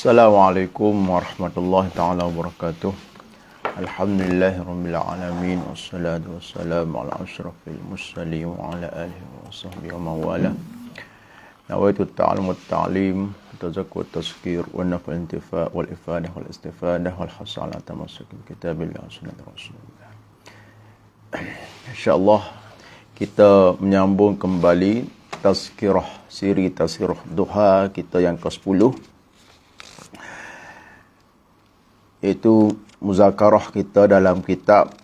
Assalamualaikum warahmatullahi ta'ala wabarakatuh. Alhamdulillahirabbil alamin wassalatu wassalamu ala asyrafil mursalin wa ala alihi wa sahbihi wa mawala. Nawaitu ta'allum wa ta'lim, tazakkur wa tazkir wa naf'al intifa' wal ifadah wal istifadah wal hasal ala tamassuk bi kitabillah wa sunnati rasulillah. Insyaallah kita menyambung kembali siri tazkirah duha kita yang ke-10, iaitu muzakarah kita dalam kitab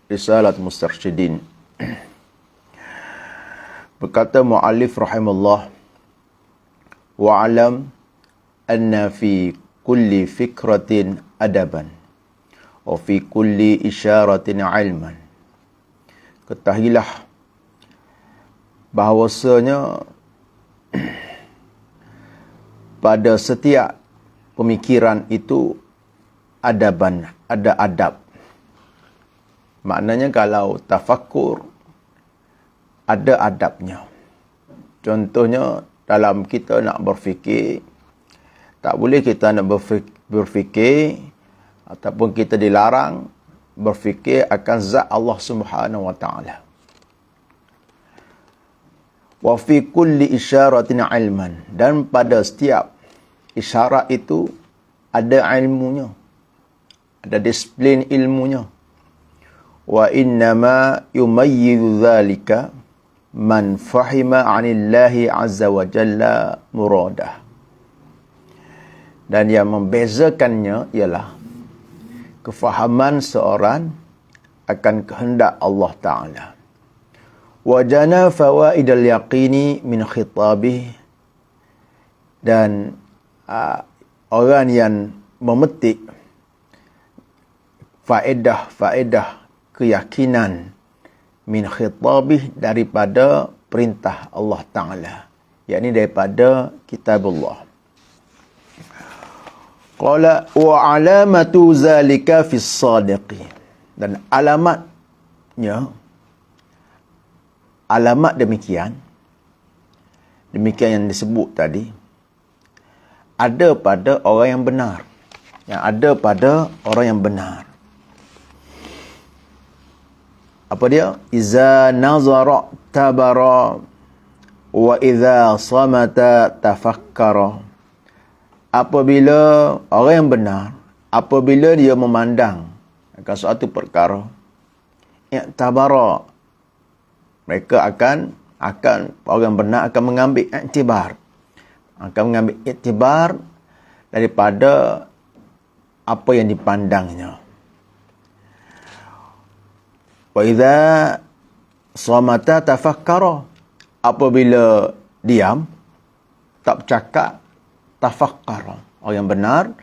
Risalat Mustarsyidin. Berkata muallif rahimahullah, wa'alam anna fi kulli fikratin adaban wa fi kulli isyaratin ilman. Ketahilah bahawasanya pada setiap pemikiran itu adaban, ada adab. Maknanya kalau tafakkur ada adabnya. Contohnya dalam kita nak berfikir, tak boleh kita nak berfikir ataupun kita dilarang berfikir akan zat Allah Subhanahu wa taala. Wa fi kulli isyaratin ilman, dan pada setiap isyarat itu ada ilmunya, ada disiplin ilmunya. Wa innama yumayyizu dhalika man fahima 'anillahi azza wa jalla muradah. Dan yang membezakannya ialah kefahaman seorang akan kehendak Allah Ta'ala. Wa jana fawaidal yaqini min khitabih, dan orang yang memetik faedah keyakinan min khitabih daripada perintah Allah Ta'ala, yakni daripada kitabullah. Qala wa alamatu zalika fis sadiqi, dan alamat demikian yang disebut tadi ada pada orang yang benar. Yang ada pada orang yang benar. Apa dia? Iza nazara tabara wa iza samata tafakkara. Apabila orang yang benar, apabila dia memandang akan suatu perkara, i'tabara, mereka akan orang benar akan mengambil iktibar. Akan mengambil iktibar daripada apa yang dipandangnya. Wa idza samata tafakkara, apabila diam tak bercakap, tafakkara. Orang yang benar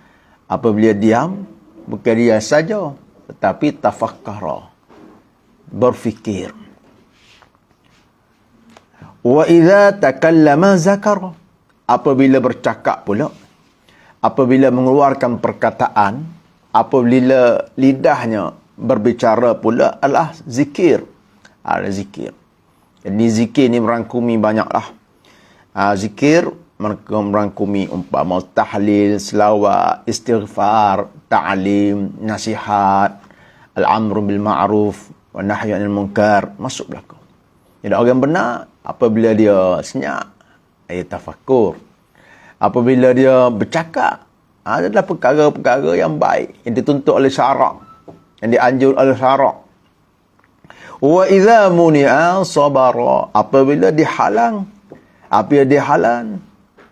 apabila diam bukan dia saja tetapi tafakkara, berfikir. Wa idza takallama zakara, apabila bercakap pula, apabila mengeluarkan perkataan, apabila lidahnya berbicara pula adalah zikir. Ada zikir. Jadi zikir ni merangkumi banyaklah. Zikir merangkumi umpama tahlil, selawat, istighfar, ta'lim, nasihat, al-amru bil ma'ruf wa nahyu 'anil munkar, masuk belaka. Jadi orang benar apabila dia senyap, dia tafakkur. Apabila dia bercakap, adalah perkara-perkara yang baik, yang dituntut oleh syarak, yang dianjur oleh syarak. Wa idza muni'a sabara, apabila dihalang,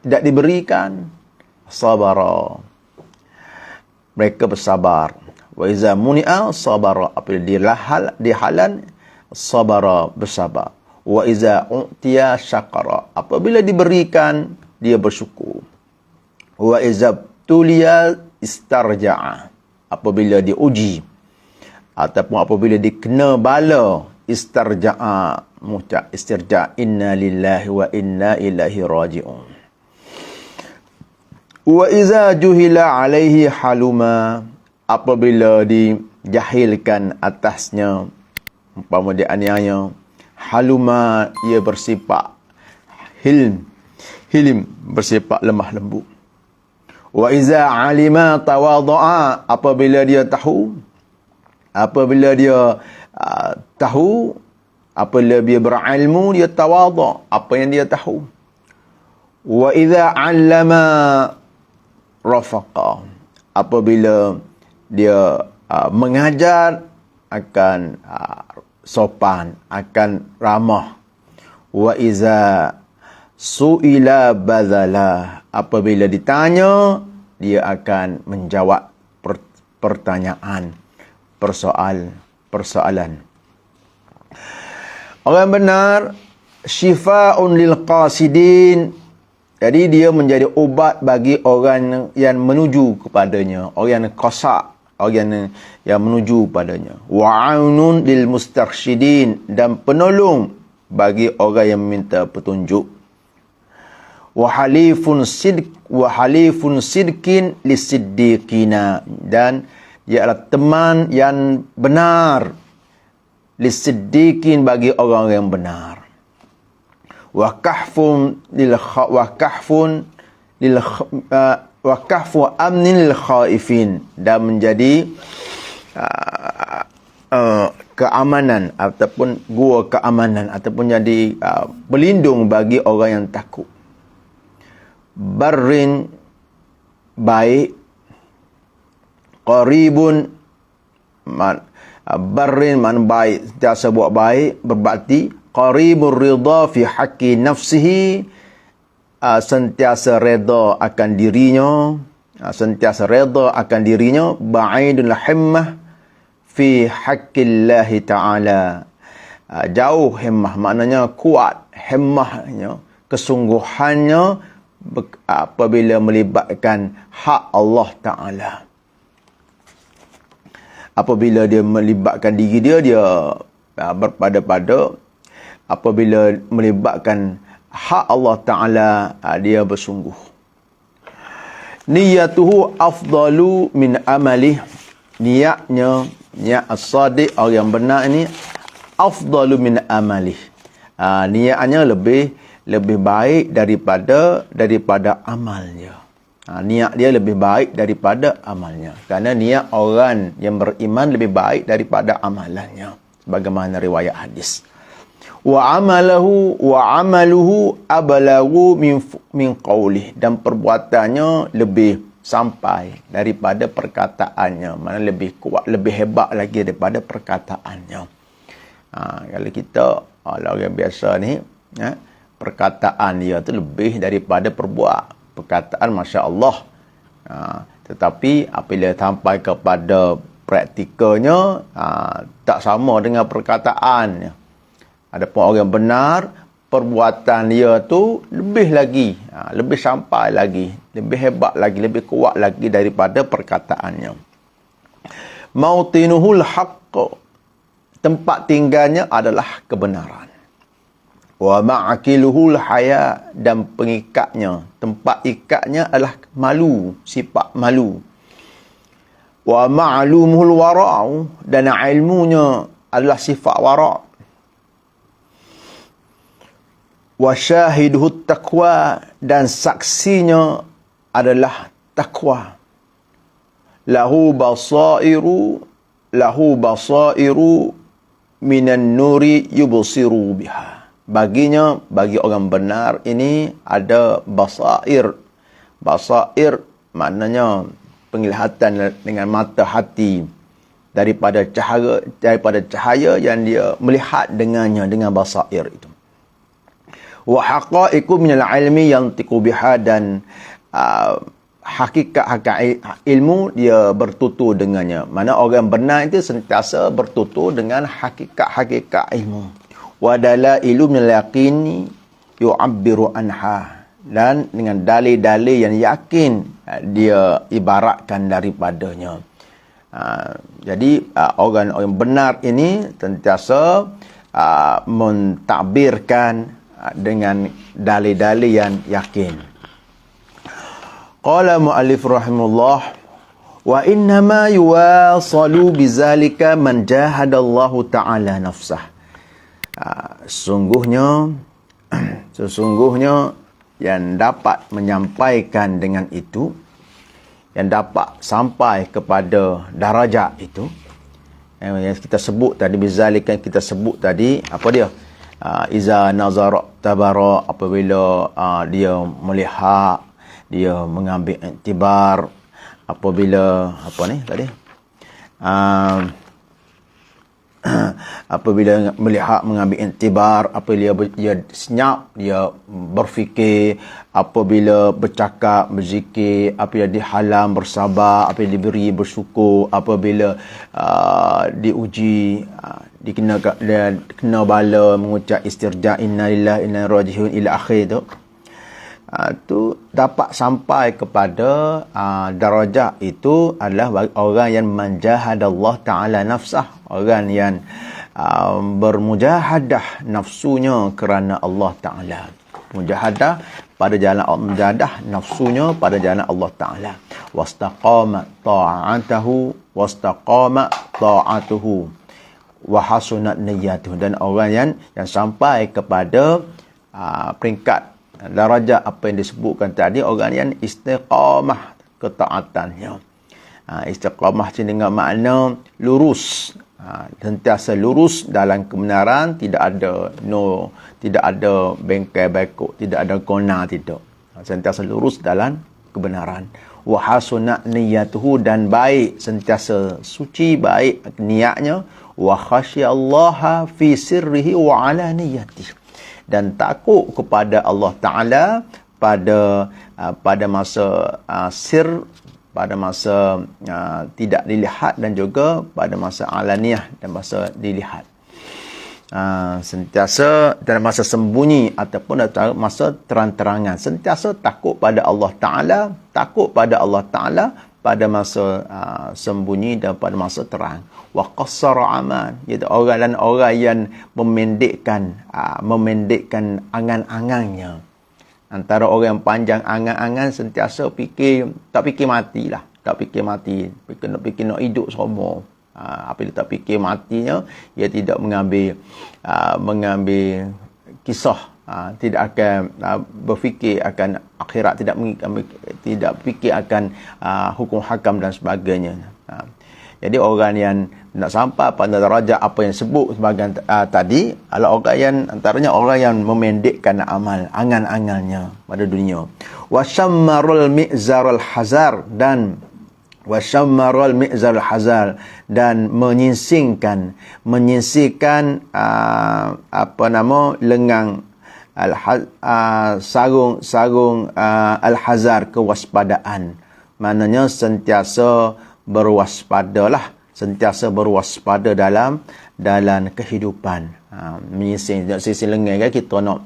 tidak diberikan, sabara, mereka bersabar. Wa idza muni'a sabara, apabila dihalang, sabara, bersabar. Wa iza u'tiya syakara, apabila diberikan dia bersyukur. Wa iza tuliya istarja'a, apabila diuji ataupun apabila dikena bala, istarja'a, mengucap istirja', inna lillahi wa inna ilaihi raji'un. Wa iza juhila alaihi haluma, apabila dijahilkan atasnya, umpama dia aniaya, haluma, ia bersifat hilm, hilim, bersifat lemah lembut. Wa iza alima tawadhu'a, apabila dia tahu, apabila dia berilmu, dia tawadhu' apa yang dia tahu. Wa iza 'allama rafaqa, apabila dia mengajar akan sopan, akan ramah. Wa iza su'ila badala, apabila ditanya dia akan menjawab pertanyaan, persoalan. Orang benar syifa'un lil qasidin, jadi dia menjadi ubat bagi orang yang menuju kepadanya, orang yang qasid, orang yang menuju padanya. Wa 'aunun lil mustarsyidin, dan penolong bagi orang yang meminta petunjuk. Wa halifun sidqin lisiddiqina, dan dia adalah teman yang benar lisiddiqin, bagi orang yang benar. Wa kahfu amnin lil khaifin, dan menjadi keamanan ataupun gua keamanan, ataupun jadi pelindung bagi orang yang takut. Barrin, baik. Qaribun, barrin man baik, sentiasa buat baik, berbakti. Qaribur ridha fi haqqi nafsihi, sentiasa reda akan dirinya, ba'idul himmah fi haqqillahi ta'ala, jauh himmah, maknanya kuat himmahnya, kesungguhannya apabila melibatkan hak Allah Ta'ala. Apabila dia melibatkan diri dia berpada-pada. Apabila melibatkan hak Allah Ta'ala, dia bersungguh. Niyatuhu afdalu min amalih, niat as-sadiq, orang yang benar ini, afdalu min amalih, niatnya lebih baik daripada amalnya. Niat dia lebih baik daripada amalnya, kerana niat orang yang beriman lebih baik daripada amalannya, sebagaimana riwayat hadis. Wa amaluhu ablagu min qawlih, dan perbuatannya lebih sampai daripada perkataannya, mana lebih kuat, lebih hebat lagi daripada perkataannya. Kalau kita orang biasa ni, perkataan dia tu lebih daripada perkataan, Masya Allah. Tetapi apabila sampai kepada praktikalnya, tak sama dengan perkataannya. Adapun orang benar, perbuatan dia tu lebih lagi, lebih sampai lagi, lebih hebat lagi, lebih kuat lagi daripada perkataannya. Mautinuhul haqq, tempat tinggalnya adalah kebenaran. Wa ma'akiluhul haya, dan pengikatnya, tempat ikatnya adalah malu, sifat malu. Wa ma'lumuhul wara'u, dan ilmunya adalah sifat wara'. Wa syahiduhu taqwa, dan saksinya adalah takwa. Lahu basairu minan nuri yubsiru biha, bagi orang benar ini ada basair. Basair maknanya penglihatan dengan mata hati, daripada cahaya yang dia melihat dengannya, dengan basair itu. Wa haqaiqu minal ilmi yantiqu biha, dan hakikat ilmu dia bertutur dengannya. Mana orang benar itu sentiasa bertutur dengan hakikat ilmu. Wa dalailu minal yaqini yu'abbiru anha, dan dengan dalil-dalil yang yakin dia ibaratkan daripadanya. Jadi orang benar ini sentiasa mentakbirkan dengan dalil-dalil yang yakin. Qala mu'allif rahimahullah, wa innama yuwasalu bizalika man jahadallahu ta'ala nafsah. Sesungguhnya yang dapat menyampaikan dengan itu, yang dapat sampai kepada darajat itu, yang kita sebut tadi, bizalikan kita sebut tadi, apa dia? Iza nazara tabara, apabila dia melihat, dia mengambil iktibar, apabila apa ni tadi? Apabila melihat, mengambil iktibar, apabila dia senyap, dia berfikir, apabila bercakap, berzikir, apabila dihalam bersabar, apabila diberi bersyukur, apabila diuji, kena bala mengucap istirja, inna lillahi inna rajiun ila akhir tu. Tu dapat sampai kepada darajat itu adalah orang yang menjahadallah ta'ala nafsah, orang yang bermujahadah nafsunya kerana Allah Ta'ala, mujahadah pada jalan Allah, mujahadah nafsunya pada jalan Allah Ta'ala, wastaqama ta'atuhu wa hasunat niyyatuhu, dan orang yang sampai kepada peringkat darajat apa yang disebutkan tadi, orang yang istiqamah ketaatannya. Istiqamah sini dengan makna lurus, sentiasa lurus dalam kebenaran, tidak ada bengkai bekok, tidak ada kona, tidak. Sentiasa lurus dalam kebenaran. Wa hasunat niyyatuhu, dan baik, sentiasa suci, baik niatnya. Wa khasyallaha fi sirrihi wa ala niyyatihi, dan takut kepada Allah Ta'ala pada masa sir, pada masa tidak dilihat, dan juga pada masa alaniah dan masa dilihat. Sentiasa dalam masa sembunyi ataupun dalam masa terang-terangan, sentiasa takut pada Allah Ta'ala, takut pada Allah Ta'ala pada masa sembunyi dan pada masa terang. Wa qassara aman, iaitu orang yang memendekkan angan-angannya. Antara orang yang panjang angan-angan, sentiasa tak fikir mati, fikir nak hidup semua. Apabila tak fikir matinya, ia tidak mengambil kisah, tidak akan berfikir akan akhirat, tidak fikir akan hukum hakam dan sebagainya. Jadi orang yang nak sampai pada darajat apa yang sebut sebagai tadi adalah orang yang, antaranya orang yang memendekkan amal angan-angannya pada dunia. Wasyammarul mi'zarul hazar, dan menyingsingkan lengang sarung al-hazar, kewaspadaan. Maknanya sentiasa berwaspada dalam kehidupan. Menyingsing lengan kan, kita nak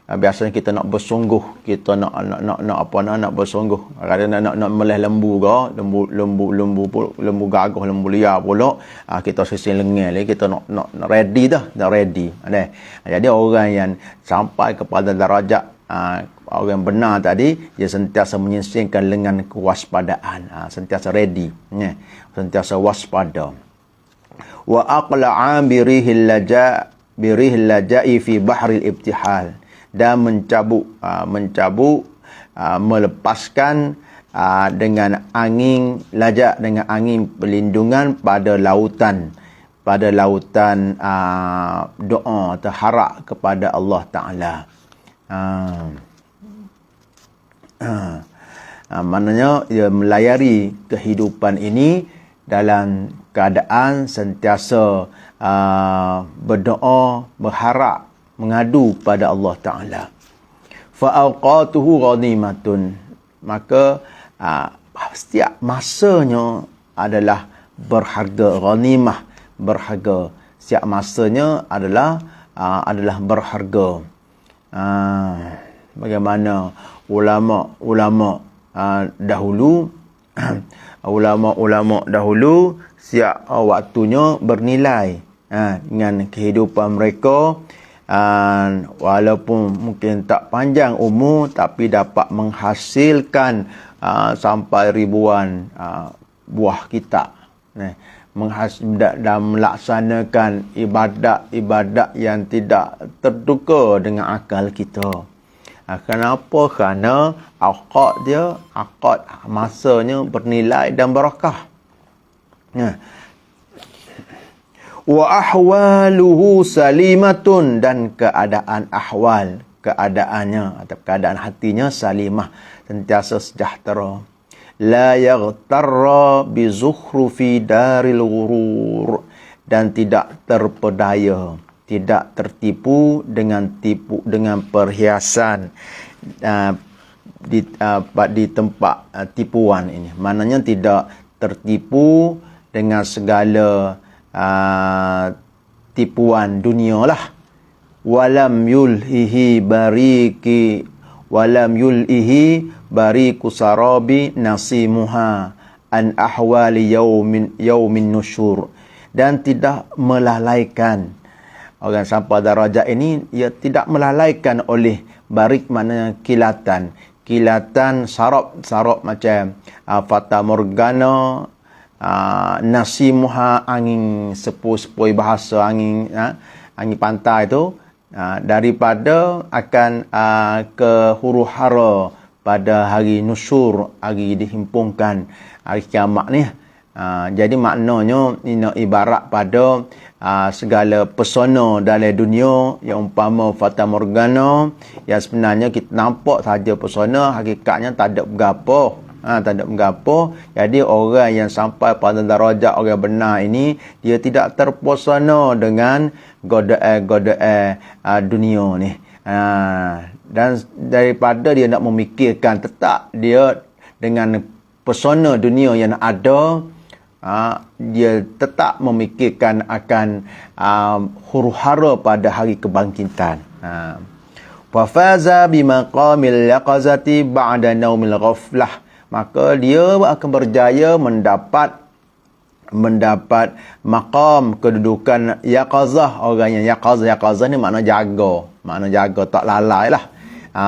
biasanya kita nak bersungguh, kita nak bersungguh, kadang nak meleh lembu ke, lembu gagah, lembu liar pula, kita sising lengan lagi, kita nak ready dah, jadi orang yang sampai kepada darajat orang yang benar tadi, dia sentiasa menyingsingkan lengan kewaspadaan, sentiasa ready, sentiasa waspada. Wa aqla'a birihil laja'i fi bahril ibtihal, dan melepaskan dengan angin lajak, dengan angin perlindungan pada lautan doa terharap kepada Allah Ta'ala. Maknanya dia melayari kehidupan ini dalam keadaan sentiasa berdoa, berharap, mengadu pada Allah Ta'ala. Fa'awqatuhu ghanimatun, maka setiap masanya adalah berharga. Ghanimah, berharga. Setiap masanya adalah berharga. Bagaimana ulama-ulama dahulu ulama-ulama dahulu setiap waktunya bernilai dengan kehidupan mereka, walaupun mungkin tak panjang umur, tapi dapat menghasilkan sampai ribuan buah kitab, dan melaksanakan ibadat-ibadat yang tidak terduga dengan akal kita. Kenapa? Kerana akad masanya bernilai dan barakah. Wa ahwaluhu salimatun, dan keadaan ahwal, keadaannya atau keadaan hatinya salimah, sentiasa sejahtera. La yaghtarra bi zukhrufi daril ghurur, dan tidak terpedaya, tidak tertipu dengan perhiasan di tempat tipuan ini. Maknanya tidak tertipu dengan segala tipuan dunia lah. Walam yulhihi bariku sarabi nasimuha an ahwali yaumin nusyur, dan tidak melalaikan orang sampai darajat ini, ia tidak melalaikan oleh barik, maknanya kilatan sarab macam fata morgana, nasimuha angin sepoi-sepoi bahasa angin pantai itu, daripada akan ke huru-hara pada hari nusyur, hari dihimpunkan, hari kiamat ni. Jadi maknanya ini ibarat pada segala pesona dalam dunia yang umpama fata morgana, yang sebenarnya kita nampak saja pesona, hakikatnya tak ada berapa. Tak ada mengapa. Jadi orang yang sampai pada darajat orang benar ini, dia tidak terpesona dengan godaan dunia ni. Dan daripada dia nak memikirkan, tetap dia dengan pesona dunia yang ada, dia tetap memikirkan akan huru-hara pada hari kebangkitan. Fafaza bimaqamil yaqazati ba'da naumil ghaflah, maka dia akan berjaya mendapat maqam, kedudukan yaqazah. Orang yang yaqazah ni makna jaga, tak lalai lah,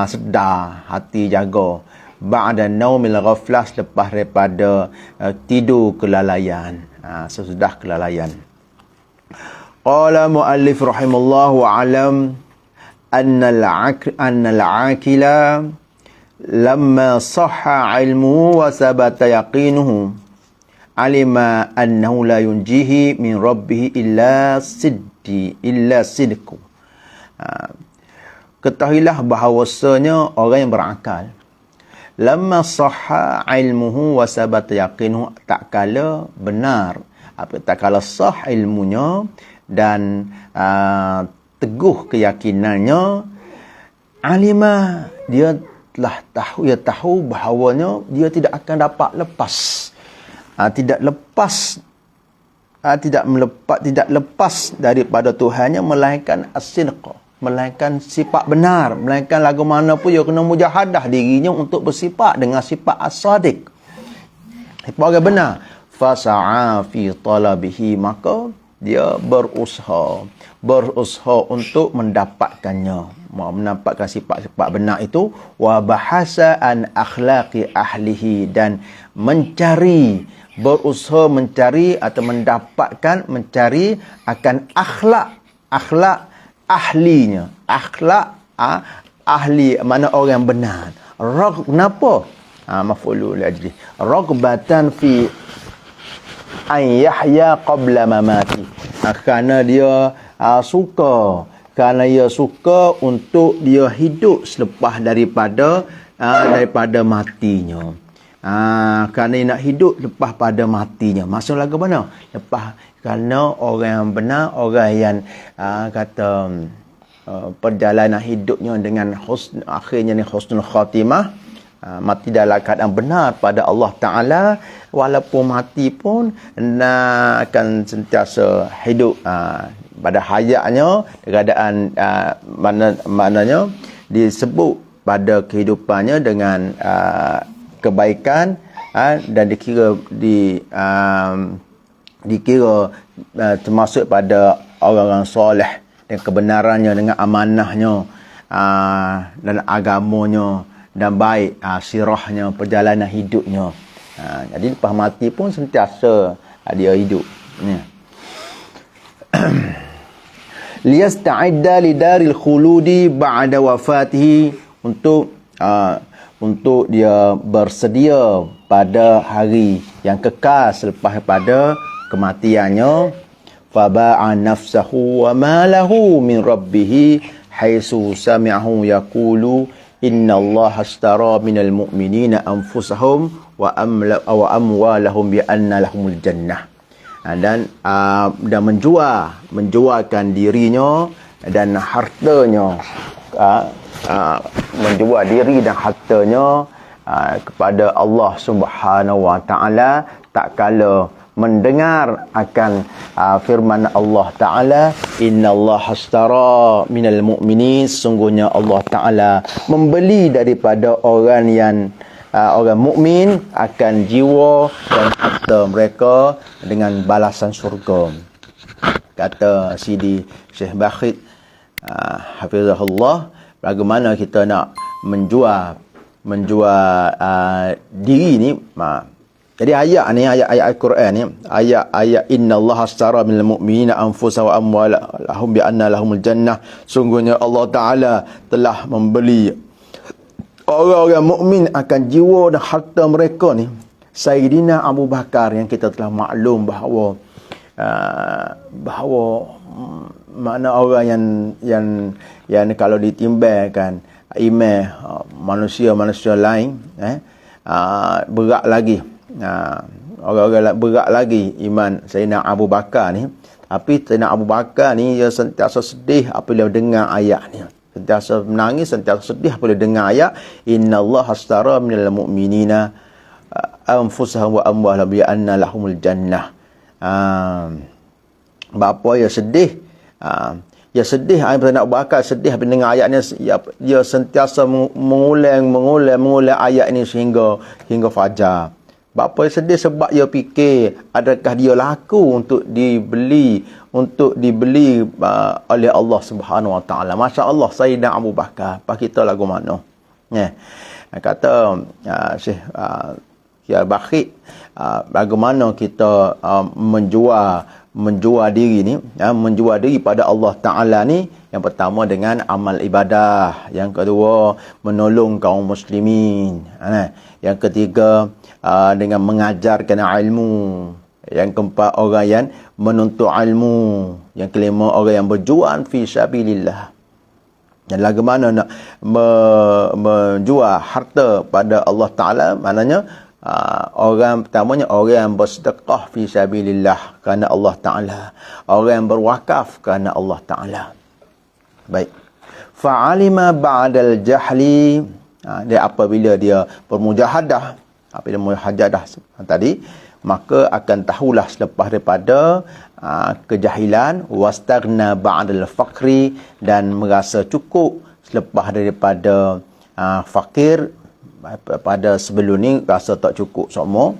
sedar hati, jaga. Ba'da naumil ghaflah, selepas daripada tidur kelalaian, sesudah kelalaian. Qala muallif rahimallahu alam annal aqila lamma sahha ilmuhu wa sabata yaqinuhu alima annahu la yunjihi min rabbih illa sidqu. Ketahuilah bahawasanya orang yang berakal, lamma sahha ilmuhu wa sabata yaqinuhu, tak kala benar, tak kala sah ilmunya dan teguh keyakinannya, alima, dia telah tahu bahawanya dia tidak akan dapat lepas, tidak lepas daripada Tuhannya, melainkan as-sidq, melainkan sifat benar, melainkan lagu mana pun dia kena mujahadah dirinya untuk bersifat dengan sifat as-sadiq, sifat orang benar. Fasa'a fi talabihi, maka dia berusaha untuk mendapatkannya, mendapatkan sifat-sifat benar itu. Wa bahasa an akhlaqi ahlihi, dan berusaha mencari atau mencari akan akhlak ahlinya. Ahli mana orang benar. Kenapa? Maf'ulul ajli, raghbatan fi an yahya qabla mamati, kerana dia suka untuk dia hidup selepas daripada matinya. Kerana dia nak hidup lepas pada matinya. Maksud lagu mana? Lepas, kerana orang yang benar, orang yang perjalanan hidupnya dengan akhirnya ni husnul khatimah, mati dalam keadaan benar pada Allah Ta'ala, walaupun mati pun akan sentiasa hidup pada hayatnya, keadaan maknanya disebut pada kehidupannya dengan kebaikan, dan dikira termasuk pada orang-orang soleh, dan kebenarannya dengan amanahnya dan agamanya, dan baik sirahnya, perjalanan hidupnya. Jadi lepas mati pun sentiasa dia hidup. Liyasta'idda lidaril khuludi ba'da wafatihi untuk dia bersedia pada hari yang kekal selepas pada kematiannya. Faba'a nafsahu wa ma lahu min rabbih haitsu sami'ahu yaqulu innallaha ashtara minal mu'minina anfusahum wa amwalahum bi anna lahumul jannah. Dan menjualkan dirinya dan hartanya, menjual diri dan hartanya kepada Allah Subhanahu wa taala, tak kala mendengar akan firman Allah Taala, innallaha ashtara minal mu'minin, sungguhnya Allah Taala membeli daripada orang mukmin akan jiwa dan harta mereka dengan balasan syurga. Kata Sidi Syekh Bakhit hafizahullah, bagaimana kita nak menjual diri ni. Jadi ayat Al-Quran ni, ayat innallaha ashtara minal mu'minina anfusahum wa amwalahum bi anna lahumul jannah, sungguhnya Allah Taala telah membeli orang-orang mukmin akan jiwa dan harta mereka ni. Sayyidina Abu Bakar, yang kita telah maklum bahawa makna orang yang kalau ditimbangkan iman manusia lain, berat lagi, orang-orang berat lagi iman Sayyidina Abu Bakar ni. Tapi Sayyidina Abu Bakar ni dia sentiasa sedih apabila dengar ayat ni, sentiasa menangis, sentiasa sedih apabila dengar ayat innallaha ashtara minal mu'minina anfusahum wa amwalahum bi anna lahumul jannah. Bapa ya sedih, Sayyidina Abu Bakar sedih apabila dengar ayat ni. Dia sentiasa mengulang ayat ini sehingga fajar. Bapa sedih sebab dia fikir adakah dia laku untuk dibeli oleh Allah Subhanahu wa taala. Masya-Allah, Sayyidina Abu Bakar, apa kita lagu mana? Kata Syekh Bakhit, bagaimana kita menjual diri ni, menjual diri pada Allah Taala ni. Yang pertama dengan amal ibadah, yang kedua menolong kaum muslimin, yang ketiga dengan mengajarkan ilmu, yang keempat orang yang menuntut ilmu, yang kelima orang yang berjuang fi sabilillah. Dan bagaimana nak menjual harta pada Allah Taala, maknanya orang pertamanya orang yang bersedekah fi sabilillah kerana Allah Taala, orang yang berwakaf kerana Allah Taala. Baik. Fa'alima ba'dal jahli, dia apabila dia bermujahadah, tadi, maka akan tahulah selepas daripada kejahilan, wastaghna ba'dal faqri, dan merasa cukup selepas daripada fakir. Pada sebelum ni rasa tak cukup semua.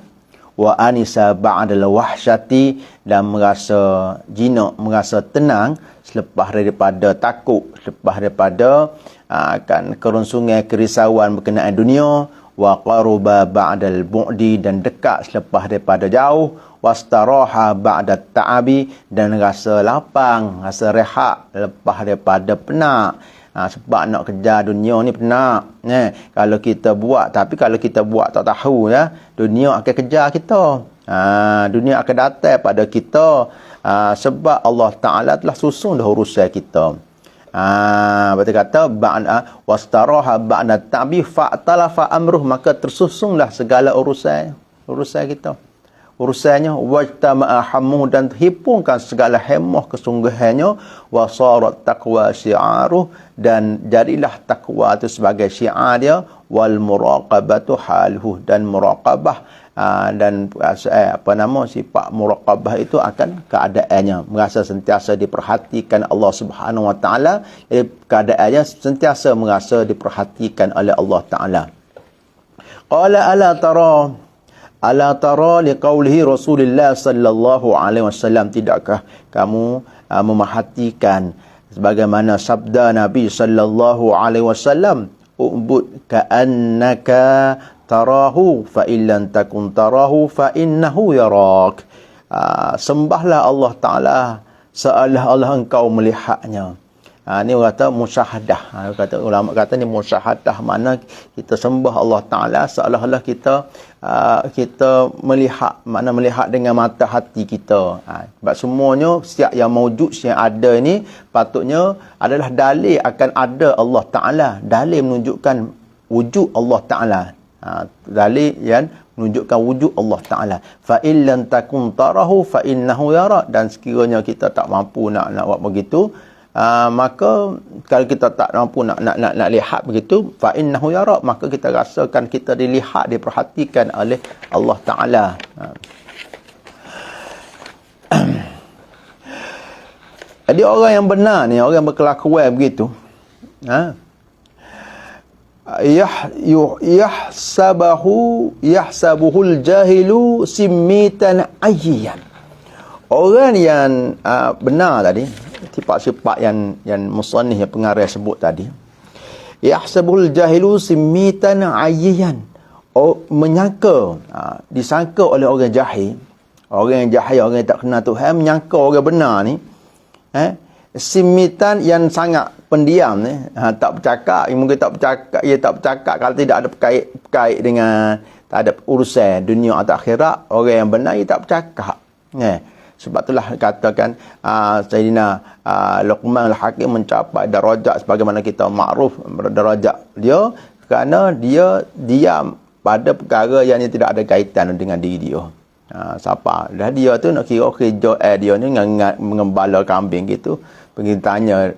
Wa anisa ba'dal wahsyati, dan merasa jinak, merasa tenang selepas daripada takut, selepas daripada akan kerunsungan, kerisauan berkenaan dunia. Wa qaruba ba'dal bu'di, dan dekat selepas daripada jauh. Wastaraha ba'dat ta'abi, dan rasa lapang, rasa rehat lepas daripada penat. Sebab nak kejar dunia ni penat. Kalau kita buat, tapi kalau kita buat tak tahu, dunia akan kejar kita. Dunia akan datang pada kita, sebab Allah Ta'ala telah susun dah urusan kita. Betul kata wastaraha ba'da ta'bi fa'talafa amruh, maka tersusunlah segala urusan kita, urusannya. Wajtama'a hammuh, dan terhimpunkan segala hemah kesungguhannya. Wasarat taqwa syi'aruh, dan jadilah takwa itu sebagai syiar dia. Wal muraqabatu haluh, dan muraqabah, dan sifat muraqabah itu akan keadaannya, merasa sentiasa diperhatikan Allah Subhanahu wa taala. Keadaannya sentiasa merasa diperhatikan oleh Allah Taala. Qala ala tara liqaulihi Rasulullah sallallahu alaihi wasallam, tidakkah kamu memerhatikan sebagaimana sabda Nabi sallallahu alaihi wasallam, ubud ka'annaka tarahu fa illam takun tarahu fa innahu yarak. Sembahlah Allah Taala seolah-olah engkau melihatnya. Ni orang kata musyahadah. Ulama kata ni musyahadah, makna kita sembah Allah Taala seolah-olah kita melihat, makna melihat dengan mata hati kita. Sebab semuanya setiap yang maujud, yang ada ni patutnya adalah dalil akan ada Allah Taala, dalil menunjukkan wujud Allah Taala. Dalil yang menunjukkan wujud Allah Taala. Fa illan takun tarahu fa innahu yara. Dan sekiranya kita tak mampu nak buat begitu, maka kalau kita tak mampu nak lihat begitu, fa innahu yara, maka kita rasakan kita dilihat, diperhatikan oleh Allah Taala. Jadi orang yang benar ni, orang yang berkelakuan begitu, yahsabuhul jahilu simmitan ayyan. Orang yang benar tadi, sifat-sifat yang musannif, yang pengarang sebut tadi, yahsabuhul jahilu simmitan ayyan, menyangka, disangka oleh orang jahil, orang yang tak kenal Tuhan, menyangka orang benar ni simitan yang sangat pendiam ni, tak bercakap, mungkin tak bercakap kalau tidak ada berkait dengan, tak ada urusan dunia atau akhirat. Orang yang benar ia tak bercakap. Sebab itulah katakan Sayyidina Luqman al-Hakim mencapai darajat sebagaimana kita makruf darajat dia, kerana dia diam pada perkara yang tidak ada kaitan dengan diri dia. Siapa dah dia tu nak kira kerja dia ni mengembala kambing gitu, pergi tanya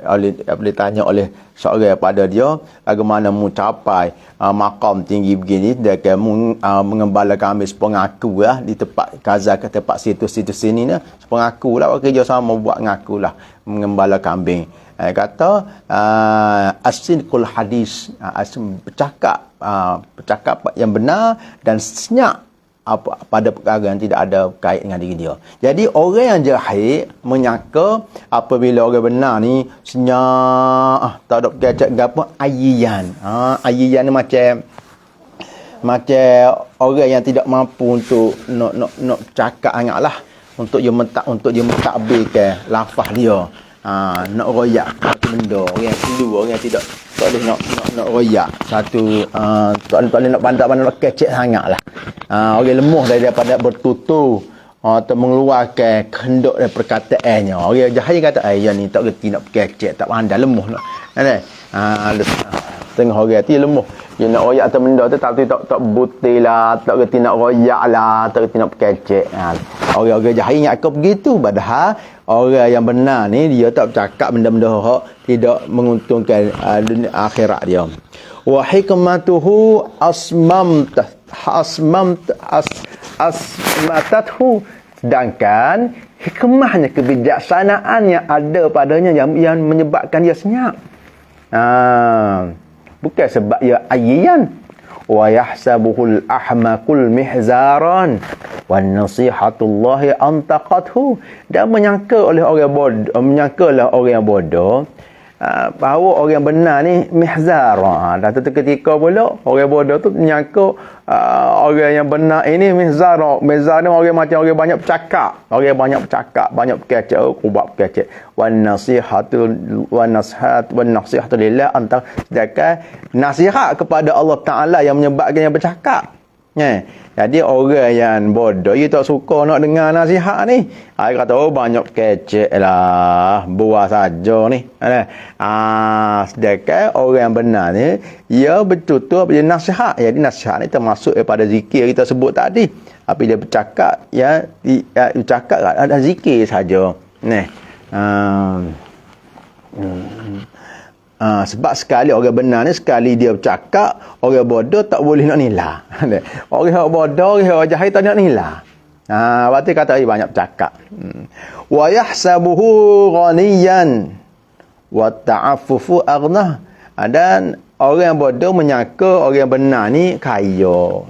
oleh seorang pada dia, bagaimana mencapai makam tinggi begini, dia mengembala kambing sepengaku lah di tempat kaza, ke tempat situ sini ni, sepengaku lah kerja sama buat ngaku lah mengembala kambing. Kata asinqul hadis, bercakap yang benar dan senyap pada perkara yang tidak ada kait dengan diri dia. Jadi orang yang jahil menyangka apabila orang benar ni senyap, tak ada kecek gapo, ayyan. Ayyan ni macam orang yang tidak mampu untuk nak cakap sangatlah, untuk dia mentakbirkan lafaz dia. Nak royak satu benda, orang yang keluar, orang yang tak boleh nak royak satu, tak boleh nak pandang-pandang nak kecek sangatlah. Orang lemah daripada bertutur atau mengeluarkan kehendak dan perkataannya. Orang jahil kata, yang ni tak reti nak kecek, tak pandai, lemah nak. Tengah orang tu lemah, dia nak royak atas benda tu tak butil lah, tak reti nak royak lah, tak reti nak kecek. Orang-orang jahil ingat kau begitu, padahal orang yang benar ni dia tak bercakap benda-benda hak tidak menguntungkan dunia akhirat dia. Wa hikmatuhu asmatathu, sedangkan hikmahnya, kebijaksanaan yang ada padanya yang menyebabkan dia senyap. Bukan sebab ia ayyan. Wa yahsabuhul ahmaqul mihzaran wan nasihatullahi antaqathu, dan menyangka oleh orang yang bodoh bahawa orang benar ni mihzar. Dan ketika pula orang bodoh tu menyangka orang yang benar ini mihzar. Mihzar ni orang macam orang banyak bercakap, banyak berkecek, kubat berkecek. Wan nasihatu lillah, antara sedangkan nasihat kepada Allah Taala yang menyebabkan yang bercakap. Jadi orang yang bodoh, dia tak suka nak dengar nasihat ni. Dia kata, banyak kecek lah, buah saja ni. Sedangkan orang yang benar ni, dia betul-betul dia nasihat. Jadi nasihat ni termasuk daripada zikir kita sebut tadi. Tapi dia bercakap, bercakap ada zikir saja. Sebab sekali orang benar ni, sekali dia bercakap, orang bodoh tak boleh nak nilai. Orang bodoh, orang jahil tak nak nilai. Berarti kata dia banyak bercakap. Wa yahsabuhu ghaniyan wa ta'affufu aghnah. Dan orang yang bodoh menyangka orang yang benar ni kaya.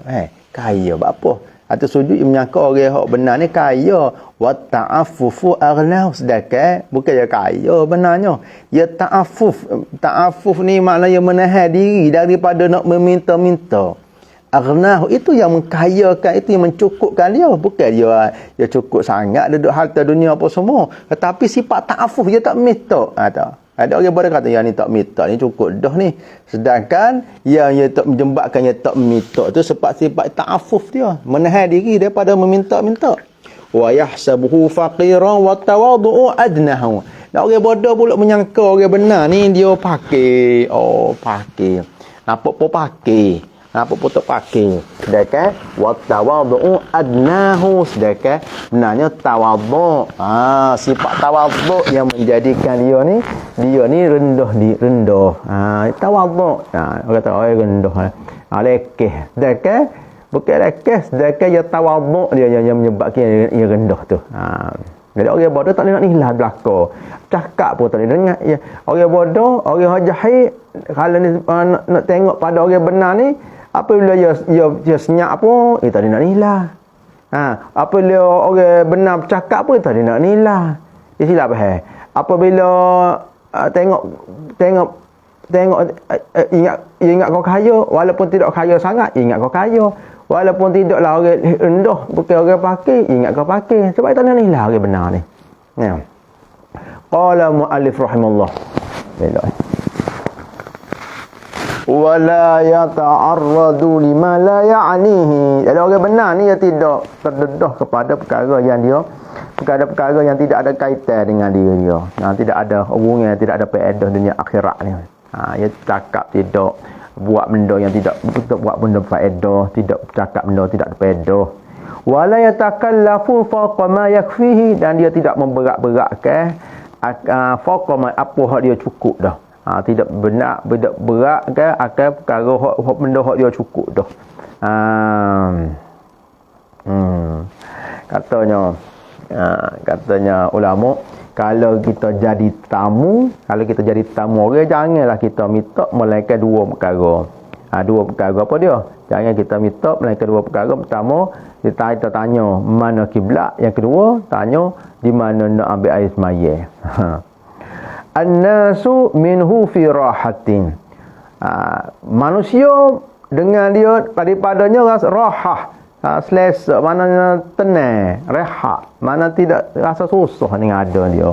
Kaya apa? Atau sujud menyangka orang yang benar ni kaya. Wa ta'affufu aghnah, sedangkan bukan dia kaya benarnya. Ya ta'affuf ni maknanya menahan diri daripada nak meminta-minta. Aghnah itu yang mengkayakan, itu yang mencukupkan dia, bukan dia cukup sangat duduk harta dunia apa semua, tetapi sifat ta'affuf dia tak minta. Ada orang pada kata yang ni tak minta ni cukup dah ni. Sedangkan yang tak menjembatkan, yang tak minta tu sifat ta'affuf dia, menahan diri daripada meminta-minta. Wa yahsabuhu faqiran wa tawadhu'u adnahu. Dan orang bodoh pula menyangka orang benar ni dia pakai. Oh, pakai. Nampak pun pakai. Nampak pun tak pakai. Sedangkan wa tawadhu'u adnahu. Sedangkan benarnya tawadhu'. Sifat tawadhu' yang menjadikan dia ni rendah. Tawadhu'. Orang kata rendah. Lekeh. Sedangkan bukan lekeh, sedangkan dia tawadhu' dia yang menyebabkan ia rendah tu. Jadi orang bodoh tak boleh nak nilai belaka. Cakap pun tak boleh dengar. Ya. Orang bodoh, orang jahil, kalau ni nak tengok pada orang benar ni, apabila dia senyap pun, tak boleh nak nilai. Apabila orang benar bercakap pun, tak boleh nak nilai. Dia silap apabila tengok ingat kau kaya, walaupun tidak kaya sangat, ingat kau kaya. Walaupun tidaklah orang rendah, bukan orang pakai, ingat kau pakai. Sebab itu ni lah orang benar ni. Ya. Qala mu'allif rahimahullah. Wala yata'arradu lima la ya'nihi. Jadi orang benar ni dia tidak terdedah kepada perkara yang tidak ada kaitan dengan diri dia. Tidak ada hubungan, tidak ada faedah dunia akhirat ni. Dia cakap tidak buat benda yang tidak buat benda faedah, tidak bercakap benda tidak faedah. Wala yatakallafu fawqa ma yakfihi, dan dia tidak memberat-beratkan fawqa ma apa hak dia cukup dah. Tidak beratkan akan perkara hak benda hak dia cukup dah. Katanya ulama, kalau kita jadi tamu orang, janganlah kita minta melainkan dua perkara. Dua perkara apa dia? Jangan kita minta melainkan dua perkara. Pertama, kita tanya mana kiblat. Yang kedua, tanya di mana nak ambil air semaya. An-nasu minhu fi rahatin. Manusia dengan dia daripadanya rasa rahah. Selesa, maknanya tenang, rehat, mana tidak rasa susah dengan ada dia.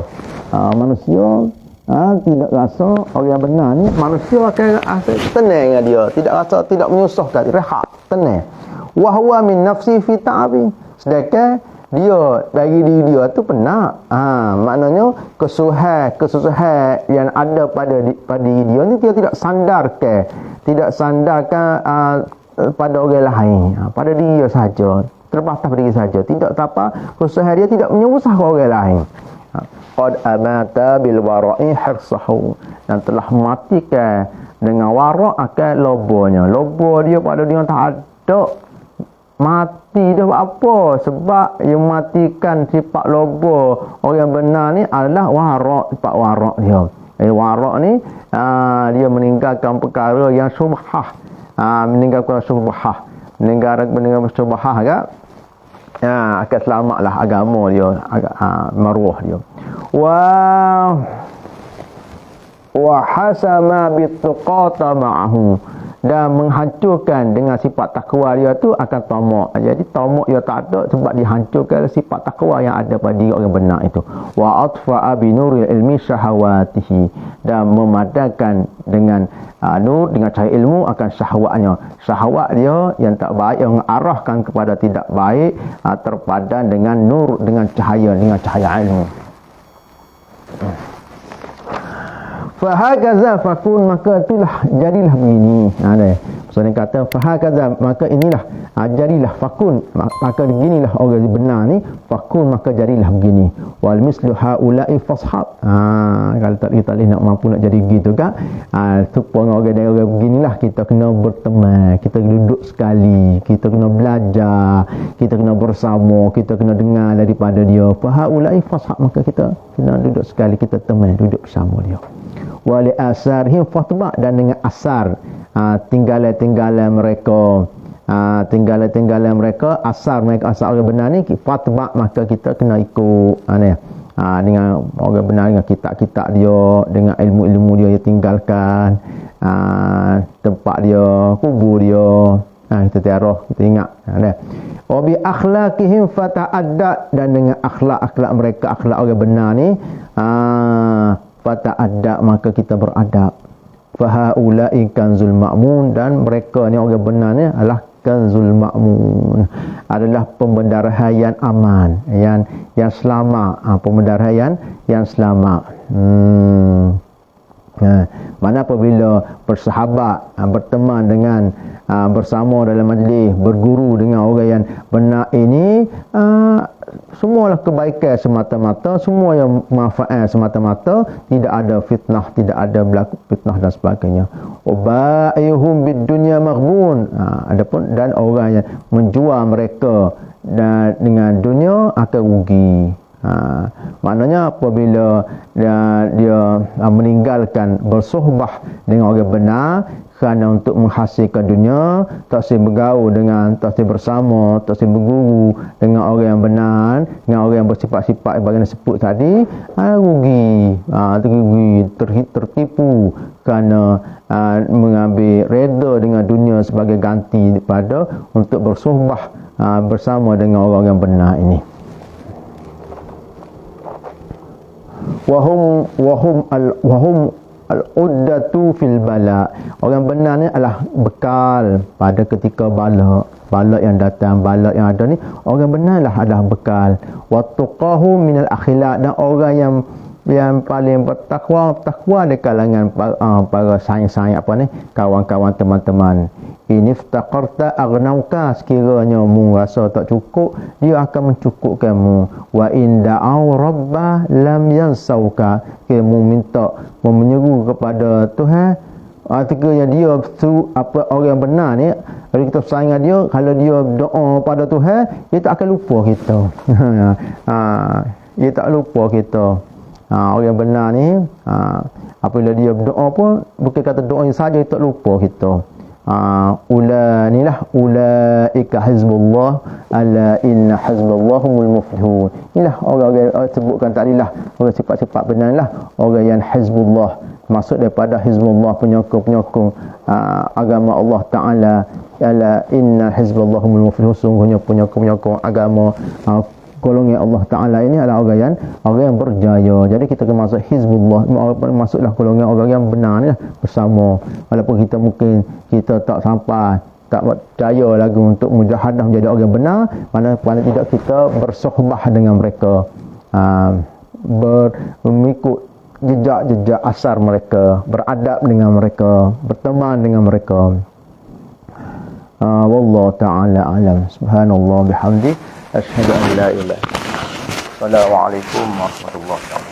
Manusia tidak rasa orang benar ni, manusia akan rasa tenang dengan dia, tidak menyusahkan, rehat, tenang. Wa huwa min nafsi fi ta'abi. Sedangkan dia dari diri dia tu penat. Maknanya kesusahan yang ada pada diri dia ni dia tidak sandarkan pada orang lain, pada dia saja, terbatas pada dia saja, tidak apa usaha dia tidak menyusahkan orang lain. Qad amata bil wara'i hirsahu, dan telah matikan dengan wara' akan lobonya dia pada dia tak ada mati dia buat apa, sebab yang matikan sifat lobo orang benar ni adalah wara', sifat wara' dia. Wara' ni dia meninggalkan perkara yang subhah, meninggalkan subhah, meninggalkan subhah agak akan selamatlah agama dia, maruah dia. Wa hasama bituqata ma'ahu, dan menghancurkan dengan sifat takwa dia tu akan tamak. Jadi tamak dia tak ada sebab dihancurkan sifat takwa yang ada pada diri orang benar itu. Wa atfa'a bi nuril ilmi syahawatihi, dan memadamkan dengan nur, dengan cahaya ilmu akan syahwatnya. Syahwat dia yang tak baik, yang mengarahkan kepada tidak baik, terpadan dengan nur, dengan cahaya ilmu. Fahakaza fakun, maka itulah jadilah begini. Maksudnya kata fahakaza, maka inilah jadilah fakun, maka beginilah orang benar ni, fakun maka jadilah begini. Wal mislu haula'i fashab. Kalau tak kita nak mampu nak jadi begitu kan, supaya orang beginilah kita kena berteman, kita duduk sekali, kita kena belajar, kita kena bersama, kita kena dengar daripada dia. Haula'i fashab, maka kita kena duduk sekali, kita teman, duduk bersama dia. Wali asarhim fatba, dan dengan asar tinggalan mereka, asar mereka, asar orang benar ni fatba, maka kita kena ikut dengan orang benar, dengan kitab-kitab dia, dengan ilmu-ilmu dia tinggalkan, tempat dia, kubur dia, kita tiarah, kita ingat. Wa bi akhlaqihim fata'addat, dan dengan akhlak mereka, akhlak orang benar ni fata'addab, maka kita beradab. Fahaula'i kanzul ma'mun, dan mereka ni orang benar ni adalah kanzul ma'mun, adalah pembendaraan yang aman, yang selamat, pembendaraan yang selamat. Mana apabila bersahabat, berteman dengan, bersama dalam majlis, berguru dengan orang yang benar ini, semualah kebaikan semata-mata, semua yang manfaat semata-mata, tidak ada fitnah, tidak ada berlaku fitnah dan sebagainya. Uba'ihum bid dunya maghbun, adapun dan orang yang menjual mereka dengan dunia akan rugi. Maknanya apabila dia meninggalkan bersohbah dengan orang benar kerana untuk menghasilkan dunia, tak boleh bergaul dengan, tak boleh bersama, tak boleh berguru dengan orang yang benar, dengan orang yang bersifat-sifat yang sebut tadi, rugi, tertipu kerana mengambil reda dengan dunia sebagai ganti daripada untuk bersohbah bersama dengan orang yang benar ini. Wahum al-uddatu fil bala, orang benar ni adalah bekal pada ketika bala yang datang, bala yang ada ni, orang benar lah adalah bekal. Wa tuqahu minal akhlaq, dan orang yang paling bertakwa di kalangan para saing-saing kawan-kawan, teman-teman. Iniftaqarta aghnauka, sekiranya mu rasa tak cukup, dia akan mencukupkanmu. Wa in da'au rabba lam yansauka, kira mu minta, mu menyeru kepada Tuhan, artinya dia orang benar ni, kalau kita sayang dia, kalau dia doa pada Tuhan, dia tak akan lupa kita. Dia tak lupa kita. Orang benar ni, apabila dia berdoa pun, bukan kata doa saja, dia tak lupa kita. Ulaika hizbullah, ala inna hizballahumul muflihun. Inilah orang-orang sebutkan tadi lah, orang sifat-sifat benar lah, orang yang hizbullah, maksud daripada hizbullah, penyokong agama Allah Ta'ala. Ala inna hizballahumul muflihun, sungguhnya penyokong agama golongan Allah Ta'ala ini adalah orang yang berjaya. Jadi kita kena masuk hizbullah, masuklah golongan orang yang benar ni lah, bersama. Walaupun kita mungkin kita tak sampai, tak berjaya lagi untuk mujahadah menjadi orang yang benar, mana paling tidak kita bersohbah dengan mereka, mengikut jejak-jejak asar mereka, beradab dengan mereka, berteman dengan mereka. Wallahu ta'ala alam. Subhanallah bihamdi, asyhadu an la ilaha illallah. Assalamualaikum warahmatullahi wabarakatuh.